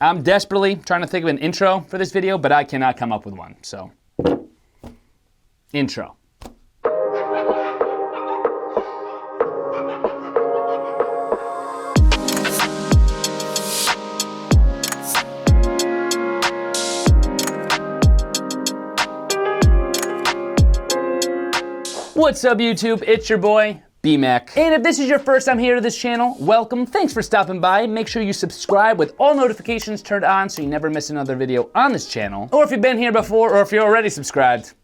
I'm desperately trying to think of an intro for this video, but I cannot come up with one, so. Intro. What's up, YouTube? It's your boy, BMAC. And if this is your first time here to this channel, welcome. Thanks for stopping by. Make sure you subscribe with all notifications turned on so you never miss another video on this channel. Or if you've been here before, or if you're already subscribed,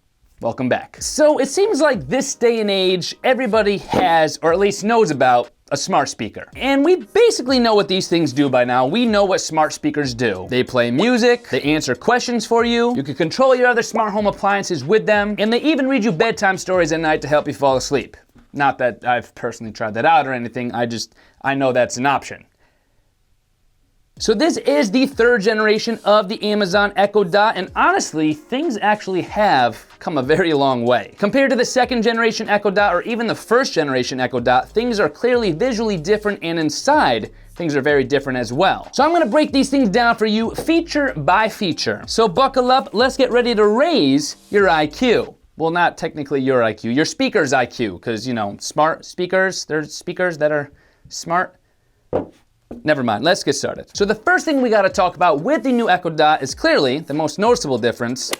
welcome back. So it seems like this day and age, everybody has, or at least knows about, a smart speaker. And we basically know what these things do by now. We know what smart speakers do. They play music, they answer questions for you, you can control your other smart home appliances with them, and they even read you bedtime stories at night to help you fall asleep. Not that I've personally tried that out or anything, I know that's an option. So this is the third generation of the Amazon Echo Dot, and honestly, things actually have come a very long way. Compared to the second generation Echo Dot or even the first generation Echo Dot, things are clearly visually different, and inside, things are very different as well. So I'm gonna break these things down for you feature by feature. So buckle up, let's get ready to raise your IQ. Well, not technically your IQ, your speaker's IQ, because, you know, smart speakers, there's speakers that are smart. Never mind, let's get started. So the first thing we gotta talk about with the new Echo Dot is clearly the most noticeable difference,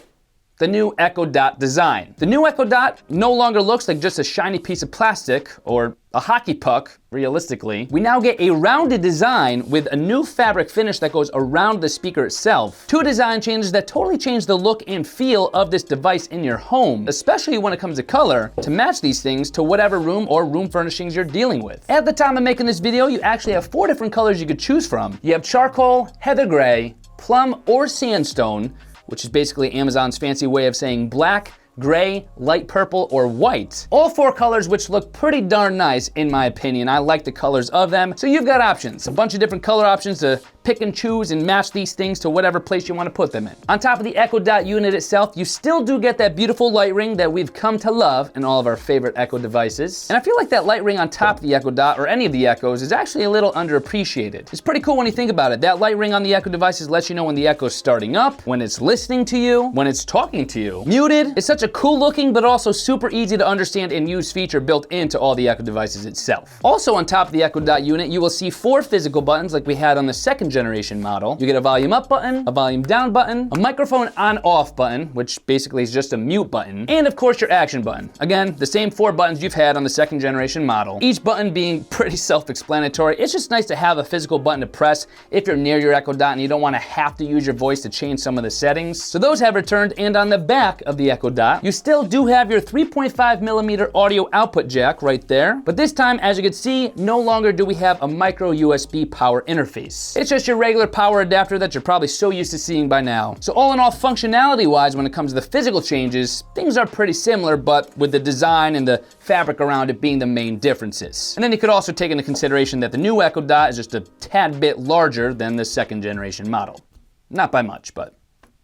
the new Echo Dot design. The new Echo Dot no longer looks like just a shiny piece of plastic or a hockey puck, realistically. We now get a rounded design with a new fabric finish that goes around the speaker itself. Two design changes that totally change the look and feel of this device in your home, especially when it comes to color, to match these things to whatever room or room furnishings you're dealing with. At the time of making this video, you actually have 4 different colors you could choose from. You have charcoal, heather gray, plum, or sandstone, which is basically Amazon's fancy way of saying black, gray, light purple, or white. All 4 colors which look pretty darn nice in my opinion. I like the colors of them. So you've got options, a bunch of different color options to pick and choose and match these things to whatever place you want to put them in. On top of the Echo Dot unit itself, you still do get that beautiful light ring that we've come to love in all of our favorite Echo devices. And I feel like that light ring on top of the Echo Dot, or any of the Echoes, is actually a little underappreciated. It's pretty cool when you think about it. That light ring on the Echo devices lets you know when the Echo's starting up, when it's listening to you, when it's talking to you. Muted is such a cool looking but also super easy to understand and use feature built into all the Echo devices itself. Also on top of the Echo Dot unit, you will see 4 physical buttons like we had on the second generation model. You get a volume up button, a volume down button, a microphone on-off button, which basically is just a mute button, and of course your action button. Again, the same 4 buttons you've had on the second generation model. Each button being pretty self-explanatory. It's just nice to have a physical button to press if you're near your Echo Dot and you don't want to have to use your voice to change some of the settings. So those have returned, and on the back of the Echo Dot, you still do have your 3.5mm audio output jack right there, but this time, as you can see, no longer do we have a micro USB power interface. It's just your regular power adapter that you're probably so used to seeing by now. So all in all, functionality-wise, when it comes to the physical changes, things are pretty similar, but with the design and the fabric around it being the main differences. And then you could also take into consideration that the new Echo Dot is just a tad bit larger than the second generation model. Not by much, but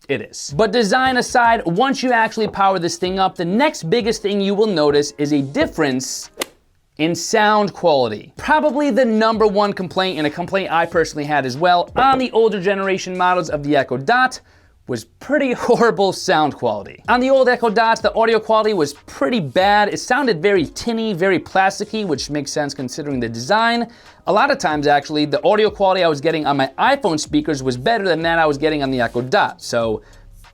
it is. But design aside, once you actually power this thing up, the next biggest thing you will notice is a difference in sound quality. Probably the #1 complaint, and a complaint I personally had as well, on the older generation models of the Echo Dot was pretty horrible sound quality. On the old Echo Dots, the audio quality was pretty bad. It sounded very tinny, very plasticky, which makes sense considering the design. A lot of times, actually, the audio quality I was getting on my iPhone speakers was better than that I was getting on the Echo Dot. So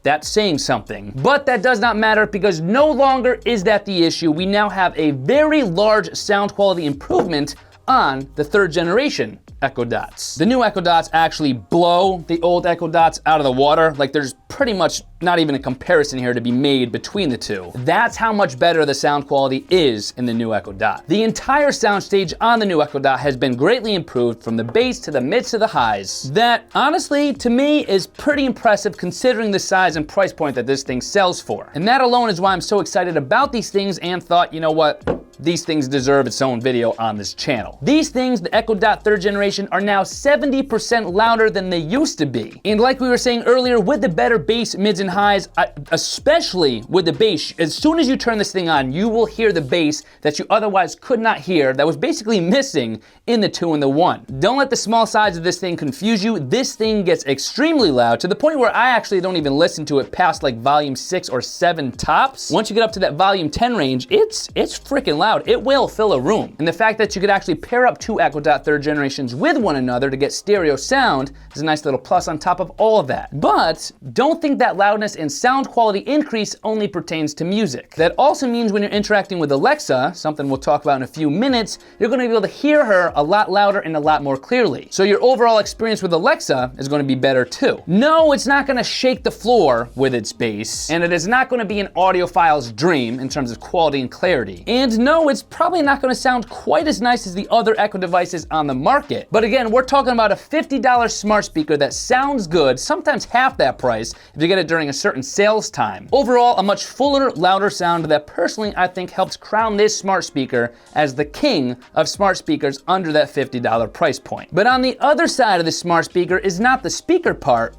that's saying something. But that does not matter, because no longer is that the issue. We now have a very large sound quality improvement on the third generation Echo Dots. The new Echo Dots actually blow the old Echo Dots out of the water. Like, there's pretty much not even a comparison here to be made between the two. That's how much better the sound quality is in the new Echo Dot. The entire soundstage on the new Echo Dot has been greatly improved, from the bass to the mids to the highs. That, honestly, to me, is pretty impressive considering the size and price point that this thing sells for. And that alone is why I'm so excited about these things and thought, you know what? these things deserve its own video on this channel. These things, the Echo Dot 3rd generation, are now 70% louder than they used to be. And like we were saying earlier, with the better bass, mids, and highs, especially with the bass, as soon as you turn this thing on, you will hear the bass that you otherwise could not hear, that was basically missing in the 2 and the 1. Don't let the small size of this thing confuse you. This thing gets extremely loud, to the point where I actually don't even listen to it past like volume 6 or 7 tops. Once you get up to that volume 10 range, it's freaking loud. It will fill a room. And the fact that you could actually pair up 2 Echo Dot 3rd generations with one another to get stereo sound is a nice little plus on top of all of that. But don't think that loudness and sound quality increase only pertains to music. That also means when you're interacting with Alexa, something we'll talk about in a few minutes, you're going to be able to hear her a lot louder and a lot more clearly. So your overall experience with Alexa is going to be better too. No, it's not going to shake the floor with its bass, and it is not going to be an audiophile's dream in terms of quality and clarity. And no, it's probably not going to sound quite as nice as the other Echo devices on the market. But again, we're talking about a $50 smart speaker that sounds good, sometimes half that price if you get it during a certain sales time. Overall, a much fuller, louder sound that personally I think helps crown this smart speaker as the king of smart speakers under that $50 price point. But on the other side of the smart speaker is not the speaker part,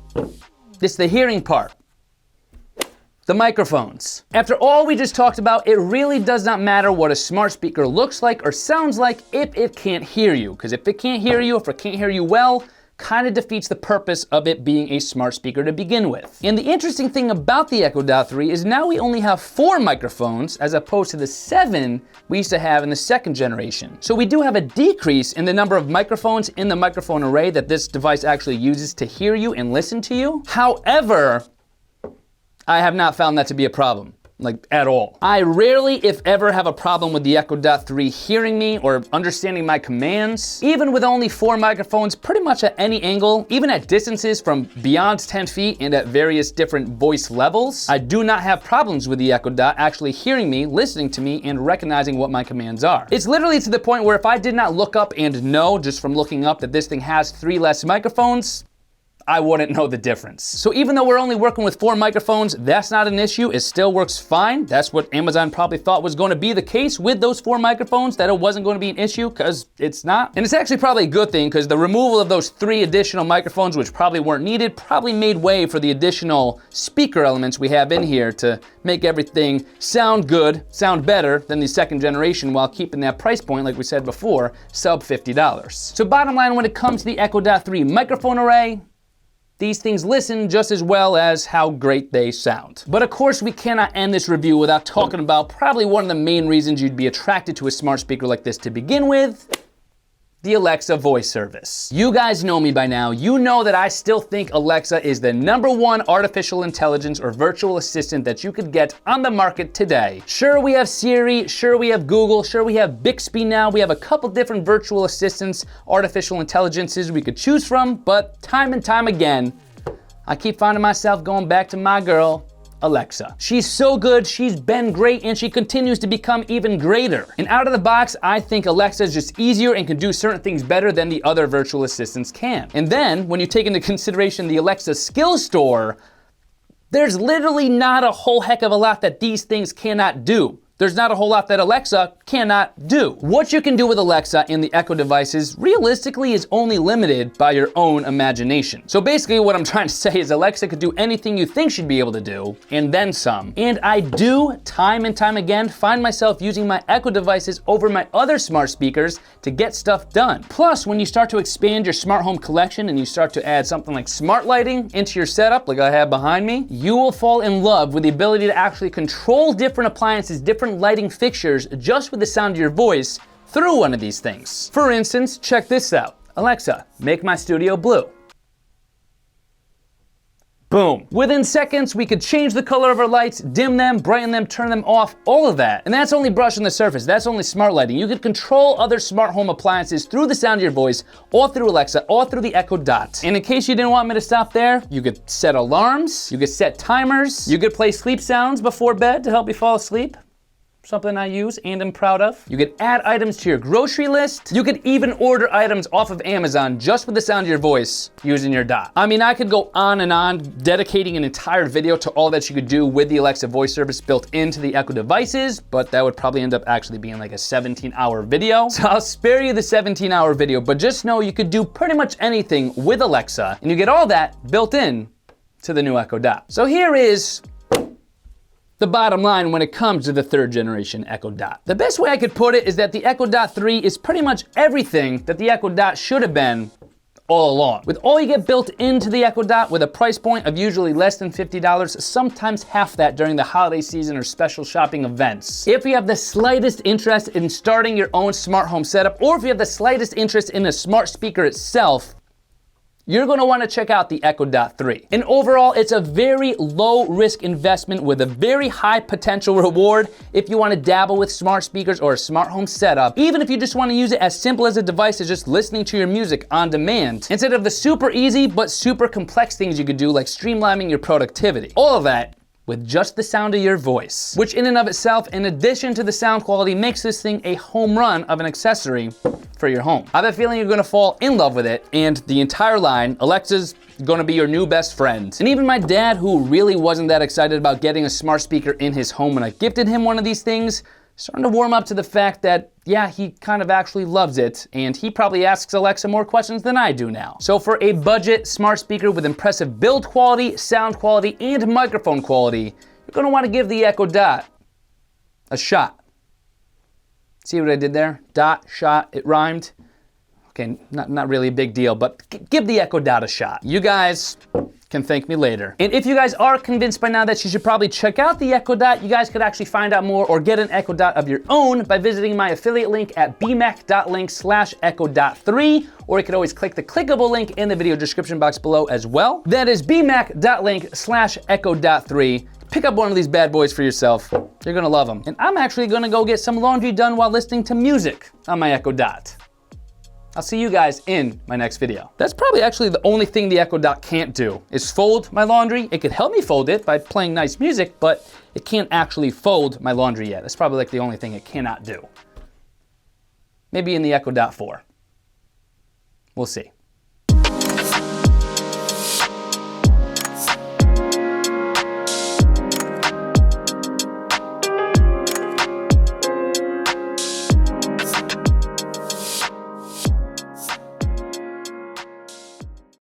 it's the hearing part. The microphones. After all we just talked about, it really does not matter what a smart speaker looks like or sounds like if it can't hear you. Because if it can't hear you, if it can't hear you well, kind of defeats the purpose of it being a smart speaker to begin with. And the interesting thing about the Echo Dot 3 is now we only have 4 microphones as opposed to the 7 we used to have in the 2nd generation. So we do have a decrease in the number of microphones in the microphone array that this device actually uses to hear you and listen to you. However, I have not found that to be a problem. Like, at all. I rarely, if ever, have a problem with the Echo Dot 3 hearing me or understanding my commands. Even with only 4 microphones, pretty much at any angle, even at distances from beyond 10 feet and at various different voice levels, I do not have problems with the Echo Dot actually hearing me, listening to me, and recognizing what my commands are. It's literally to the point where if I did not look up and know, just from looking up, that this thing has 3 less microphones, I wouldn't know the difference. So even though we're only working with 4 microphones, that's not an issue. It still works fine. That's what Amazon probably thought was going to be the case with those 4 microphones, that it wasn't going to be an issue, because it's not. And it's actually probably a good thing, because the removal of those 3 additional microphones, which probably weren't needed, probably made way for the additional speaker elements we have in here to make everything sound good, sound better than the 2nd generation, while keeping that price point, like we said before, sub $50. So bottom line, when it comes to the Echo Dot 3 microphone array, these things listen just as well as how great they sound. But of course, we cannot end this review without talking about probably one of the main reasons you'd be attracted to a smart speaker like this to begin with: the Alexa voice service. You guys know me by now. You know that I still think Alexa is the #1 artificial intelligence or virtual assistant that you could get on the market today. Sure, we have Siri, sure we have Google, sure we have Bixby now. We have a couple different virtual assistants, artificial intelligences we could choose from, but time and time again, I keep finding myself going back to my girl, Alexa. She's so good, she's been great, and she continues to become even greater. And out of the box, I think Alexa is just easier and can do certain things better than the other virtual assistants can. And then, when you take into consideration the Alexa skill store, there's literally not a whole heck of a lot that these things cannot do. There's not a whole lot that Alexa cannot do. What you can do with Alexa in the Echo devices realistically is only limited by your own imagination. So basically what I'm trying to say is Alexa could do anything you think she'd be able to do, and then some. And I do, time and time again, find myself using my Echo devices over my other smart speakers to get stuff done. Plus, when you start to expand your smart home collection and you start to add something like smart lighting into your setup, like I have behind me, you will fall in love with the ability to actually control different appliances, different lighting fixtures, just with the sound of your voice through one of these things. For instance, check this out. Alexa, make my studio blue. Boom. Within seconds, we could change the color of our lights, dim them, brighten them, turn them off, all of that. And that's only brushing the surface. That's only smart lighting. You could control other smart home appliances through the sound of your voice, all through Alexa, all through the Echo Dot. And in case you didn't want me to stop there, you could set alarms, you could set timers, you could play sleep sounds before bed to help you fall asleep. something I use and am proud of. You could add items to your grocery list. You could even order items off of Amazon just with the sound of your voice using your Dot. I mean, I could go on and on, dedicating an entire video to all that you could do with the Alexa voice service built into the Echo devices, but that would probably end up actually being like a 17-hour video. So I'll spare you the 17-hour video, but just know you could do pretty much anything with Alexa, and you get all that built in to the new Echo Dot. So here is the bottom line when it comes to the 3rd generation Echo Dot. The best way I could put it is that the Echo Dot 3 is pretty much everything that the Echo Dot should have been all along. With all you get built into the Echo Dot with a price point of usually less than $50, sometimes half that during the holiday season or special shopping events. If you have the slightest interest in starting your own smart home setup, or if you have the slightest interest in a smart speaker itself, you're gonna wanna check out the Echo Dot 3. And overall, it's a very low risk investment with a very high potential reward if you wanna dabble with smart speakers or a smart home setup, even if you just wanna use it as simple as a device as just listening to your music on demand, instead of the super easy but super complex things you could do like streamlining your productivity. All of that with just the sound of your voice, which in and of itself, in addition to the sound quality, makes this thing a home run of an accessory for your home. I have a feeling you're gonna fall in love with it, and the entire line, Alexa's gonna be your new best friend. And even my dad, who really wasn't that excited about getting a smart speaker in his home when I gifted him one of these things, starting to warm up to the fact that, yeah, he kind of actually loves it, and he probably asks Alexa more questions than I do now. So for a budget smart speaker with impressive build quality, sound quality, and microphone quality, you're gonna wanna give the Echo Dot a shot. See what I did there? Dot, shot, it rhymed. Okay, not really a big deal, but give the Echo Dot a shot. You guys can thank me later. And if you guys are convinced by now that you should probably check out the Echo Dot, you guys could actually find out more or get an Echo Dot of your own by visiting my affiliate link at bmac.link/echo.3, or you could always click the clickable link in the video description box below as well. That is bmac.link/echo.3. Pick up one of these bad boys for yourself. You're gonna love them. And I'm actually gonna go get some laundry done while listening to music on my Echo Dot. I'll see you guys in my next video. That's probably actually the only thing the Echo Dot can't do, is fold my laundry. It could help me fold it by playing nice music, but it can't actually fold my laundry yet. That's probably like the only thing it cannot do. Maybe in the Echo Dot 4. We'll see.